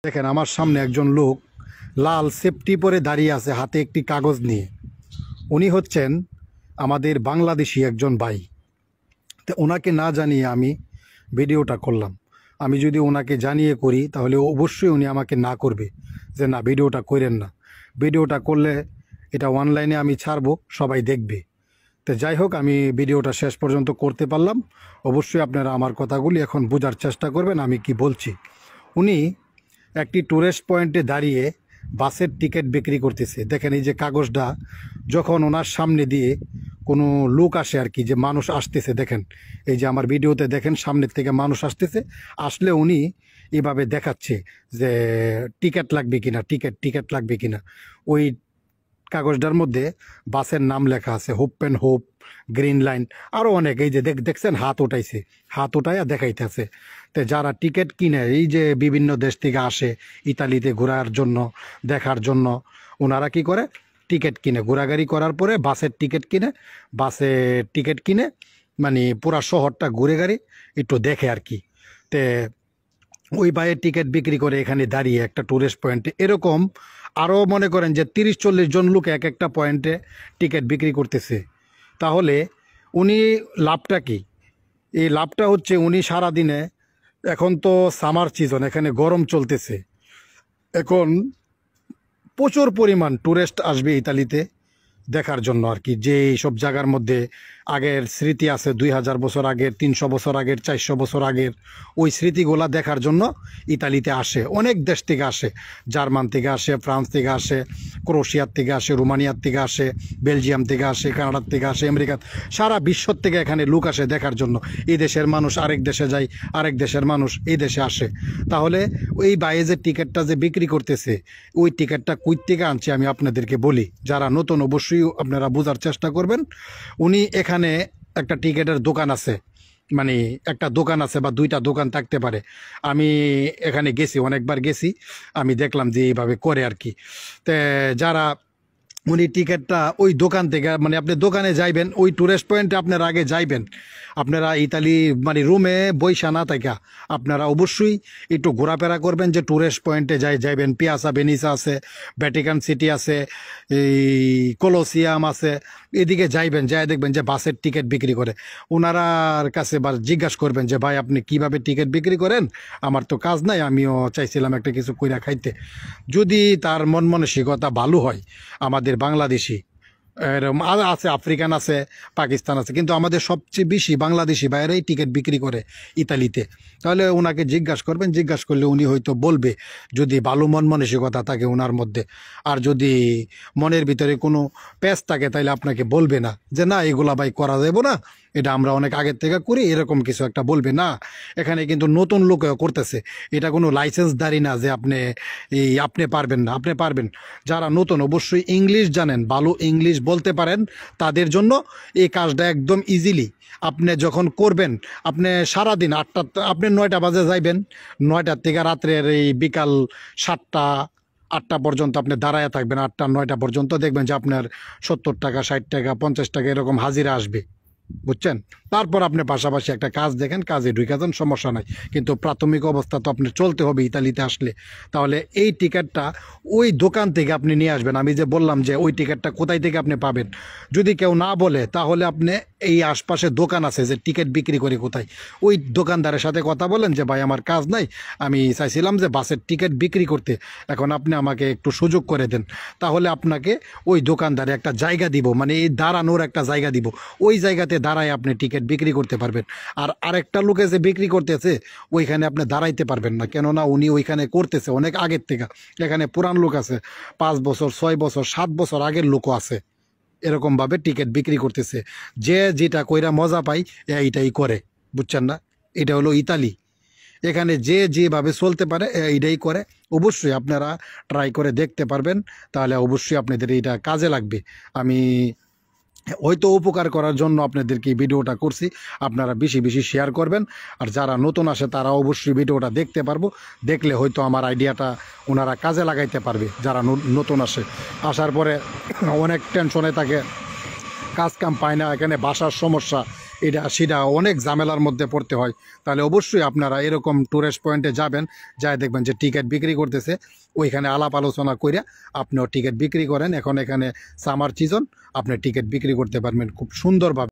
দেখেন আমার সামনে একজন লোক লাল সেফটি পরে দাঁড়িয়ে আছে, হাতে একটি কাগজ নিয়ে। উনি হচ্ছেন আমাদের বাংলাদেশি একজন ভাই। তো ওনাকে না জানিয়ে আমি ভিডিওটা করলাম। আমি যদি ওনাকে জানিয়ে করি তাহলে অবশ্যই উনি আমাকে না করবে যে না ভিডিওটা করেন না। ভিডিওটা করলে এটা অনলাইনে আমি ছাড়বো, সবাই দেখবে। তো যাই হোক, আমি ভিডিওটা শেষ পর্যন্ত করতে পারলাম। অবশ্যই আপনারা আমার কথাগুলি এখন বোঝার চেষ্টা করবেন আমি কি বলছি। উনি একটি টুরিস্ট পয়েন্টে দাঁড়িয়ে বাসের টিকিট বিক্রি করতেছে। দেখেন এই যে কাগজটা, যখন ওনার সামনে দিয়ে কোনো লোক আসে আর কি, যে মানুষ আসতেছে, দেখেন এই যে আমার ভিডিওতে দেখেন সামনের থেকে মানুষ আসতেছে, আসলে উনি এভাবে দেখাচ্ছে যে টিকিট লাগবে কিনা, টিকিট লাগবে কিনা। ওই কাগজটার মধ্যে বাসের নাম লেখা আছে, hope and hope, green line, আরও অনেক। এই যে দেখছেন হাত উঠাইছে, হাত উঠাইয়া দেখাইতেছে। তো যারা টিকিট কিনে, এই যে বিভিন্ন দেশ থেকে আসে ইতালিতে ঘোরার জন্য, দেখার জন্য, ওনারা কি করে টিকিট কিনে, ঘোরাঘুরি করার পরে বাসের টিকিট কিনে মানে পুরা শহরটা ঘুরে গাড়ি একটু দেখে আর কি। তে ওই ভাইয়ের টিকিট বিক্রি করে এখানে দাঁড়িয়ে একটা টুরিস্ট পয়েন্টে। এরকম আরও মনে করেন যে 30-40 জন লোক এক একটা পয়েন্টে টিকিট বিক্রি করতেছে। তাহলে উনি লাভটা কি? এই লাভটা হচ্ছে উনি সারাদিনে, এখন তো সামার সিজন, এখানে গরম চলতেছে, এখন প্রচুর পরিমাণ টুরিস্ট আসবে ইতালিতে দেখার জন্য আর কি। যে সব জায়গার মধ্যে আগের স্মৃতি আছে, 2000 বছর আগের, 300 বছর আগের, 400 বছর আগের, ওই স্মৃতিগুলা দেখার জন্য ইতালিতে আসে। অনেক দেশ থেকে আসে, জার্মান থেকে আসে, ফ্রান্স থেকে আসে, ক্রোয়েশিয়ার থেকে আসে, রোমানিয়ার থেকে আসে, বেলজিয়াম থেকে আসে, কানাডার থেকে আসে, আমেরিকা, সারা বিশ্ব থেকে এখানে লোক আসে দেখার জন্য। এই দেশের মানুষ আরেক দেশে যায়, আরেক দেশের মানুষ এই দেশে আসে। তাহলে ওই বাইরে যে টিকিটটা যে বিক্রি করতেছে, ওই টিকিটটা কই থেকে আনছে আমি আপনাদেরকে বলি। যারা নতুন অবশ্যই আপনারা বোঝার চেষ্টা করবেন। উনি এখানে একটা টিকিটের দোকান আছে, মানে একটা দোকান আছে বা দুইটা দোকান থাকতে পারে। আমি এখানে গেছি, অনেকবার গেছি, আমি দেখলাম যে এইভাবে করে আর কি। তে যারা উনি টিকিটটা ওই দোকান থেকে, মানে আপনি দোকানে যাইবেন, ওই টুরিস্ট পয়েন্টে আপনারা আগে যাইবেন। আপনারা ইতালি মানে রুমে বইসা না থাকা আপনারা অবশ্যই একটু ঘোরাফেরা করবেন, যে টুরিস্ট পয়েন্টে যাইবেন। পিয়াসা ভেনিসা আছে, ভ্যাটিকান সিটি আছে, এই কলোসিয়াম আছে, এদিকে যাইবেন, যাই দেখবেন যে বাসের টিকিট বিক্রি করে। ওনারার কাছে বা জিজ্ঞাসা করবেন যে ভাই আপনি কিভাবে টিকিট বিক্রি করেন, আমার তো কাজ নাই, আমিও চাইছিলাম একটা কিছু কইরা খাইতে। যদি তার মন মানসিকতা ভালো হয়, আমাদের বাংলাদেশি এরকম আছে, আফ্রিকান আছে, পাকিস্তান আছে, কিন্তু আমাদের সবচেয়ে বেশি বাংলাদেশি বাইরেই টিকিট বিক্রি করে ইতালিতে। তাহলে ওনাকে জিজ্ঞাসা করবেন, জিজ্ঞাসা করলে উনি হয়তো বলবে, যদি ভালো মন মানসিকতা থাকে ওনার মধ্যে। আর যদি মনের ভিতরে কোনো প্যাচ থাকে তাহলে আপনাকে বলবে না যে না এগুলা ভাই করা যাবে না, এটা আমরা অনেক আগের থেকে করি, এরকম কিছু একটা বলবে না। এখানে কিন্তু নতুন লোকেও করতেছে, এটা কোনো লাইসেন্সদারি না যে আপনি পারবেন না, আপনি পারবেন। যারা নতুন অবশ্যই ইংলিশ জানেন, ভালো ইংলিশ বলতে পারেন, তাদের জন্য এই কাজটা একদম ইজিলি আপনি যখন করবেন। আপনি সারাদিন আপনি 9টা বাজে যাইবেন, 9টার থেকে রাত্রের এই বিকাল 7টা 8টা পর্যন্ত আপনি দাঁড়ায় থাকবেন, 8টা 9টা পর্যন্ত, দেখবেন যে আপনার 70 টাকা, 60 টাকা, 50 টাকা এরকম হাজিরা আসবে, বুঝছেন। তারপর আপনি পাশাপাশি একটা কাজ দেখেন, কাজে ঢুকে যান, সমস্যা নাই। কিন্তু প্রাথমিক অবস্থা তো আপনার চলতে হবে ইতালিতে আসলে। তাহলে এই টিকিটটা ওই দোকান থেকে আপনি নিয়ে আসবেন। আমি যে বললাম যে ওই টিকিটটা কোথায় থেকে আপনি পাবেন, যদি কেউ না বলে তাহলে আপনি এই আশপাশে দোকান আছে যে টিকিট বিক্রি করে কোথায়, ওই দোকানদারের সাথে কথা বলেন যে ভাই আমার কাজ নাই, আমি চাইছিলাম যে বাসের টিকিট বিক্রি করতে, এখন আপনি আমাকে একটু সুযোগ করে দেন। তাহলে আপনাকে ওই দোকানদারে একটা জায়গা দিব, মানে এই দাঁড়ানোর একটা জায়গা দিব, ওই জায়গাতে দাঁড়ায় আপনি টিকিট বিক্রি করতে পারবেন। আর আরেকটা লোকে যে বিক্রি করতেছে ওইখানে আপনি দাঁড়াইতে পারবেন না, কেননা উনি ওইখানে করতেছে অনেক আগের থেকে। এখানে পুরান লোক আছে, 5 বছর 6 বছর 7 বছর আগের লোকও আছে, এরকমভাবে টিকিট বিক্রি করতেছে। যে যেটা কইরা মজা পাই এইটাই করে, বুঝছেন না। এটা হলো ইতালি, এখানে যে যেভাবে চলতে পারে এইটাই করে। অবশ্যই আপনারা ট্রাই করে দেখতে পারবেন, তাহলে অবশ্যই আপনাদের এইটা কাজে লাগবে। আমি হয়তো উপকার করার জন্য আপনাদেরকে ভিডিওটা করছি, আপনারা বেশি বেশি শেয়ার করবেন। আর যারা নতুন আসে তারা অবশ্যই ভিডিওটা দেখতে পারবো, দেখলে হয়তো আমার আইডিয়াটা ওনারা কাজে লাগাইতে পারবে। যারা নতুন আসে, আসার পরে অনেক টেনশনে থাকে, কাজ কাম পায় না, এখানে বাসার সমস্যা, এটা সেটা অনেক ঝামেলার মধ্যে পড়তে হয়। তাহলে অবশ্যই আপনারা এরকম টুরিস্ট পয়েন্টে যাবেন, যাই দেখবেন যে টিকিট বিক্রি করতেছে, ওইখানে আলাপ আলোচনা করে আপনিও টিকিট বিক্রি করেন। এখন এখানে সামার সিজন, আপনি টিকিট বিক্রি করতে পারবেন খুব সুন্দরভাবে।